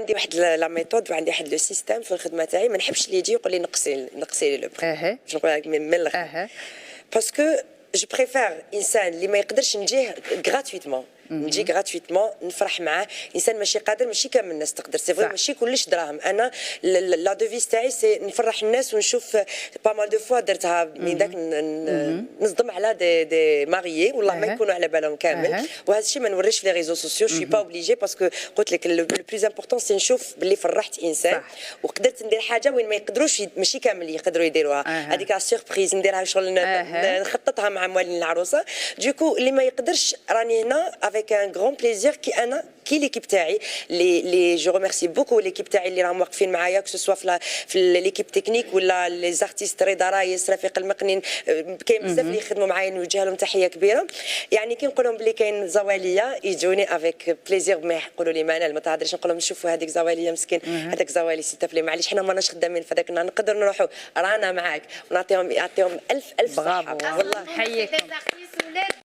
عندي واحد لا ميثود وعندي واحد لو سيستيم في الخدمه تاعي، ما نحبش اللي يجي يقول لي نقصي لي لو بري. باش نقول لك من الاخر باسكو جو بريفير انسان اللي ما يقدرش نجيه غراتويتمون، نجي غراتويتمون نفرح معاه. انسان ماشي قادر، ماشي كامل الناس تقدر، سي فري ماشي كلش دراهم. انا لا دوفيس تاعي سي نفرح الناس ونشوف با مال دو فوا درتها من داك نصدم على دي ماريي والله ما يكونوا على بالهم كامل. وهذا الشيء ما نوريش في لي ريزو سوسيو، شي با اوبليجي باسكو قلت لك لو بلوز امبورطون سي نشوف باللي فرحت انسان وقدرت ندير حاجه وين ما يقدروش، ماشي كامل يقدروا يديروها. هذيك سيربريز نديرها شغل نخططها مع موالين العروسه. دوكو اللي ما يقدرش راني هنا افيك ان غران بليزير كي انا كي ليكيب تاعي لي جو ريميرسي بوكو ليكيب تاعي اللي راهم واقفين معايا كو سوا في ليكيب تكنيك ولا لي زارتيست رضا رايس رفيق المقنين. كاين بزاف اللي يخدموا معايا نوجه لهم تحيه كبيره. يعني كي نقول لهم بلي كاين زواليه يجوني افيك بليزير، ما يقولوا لي منال ما تهضريش، نقول لهم نشوفوا هذيك زواليه مسكين هذاك زوالي سيتافلي معليش حنا ماناش خدامين في هذاك النهار نقدر نروحوا رانا معاك ونعطيهم الف صحه. والله نحييكم.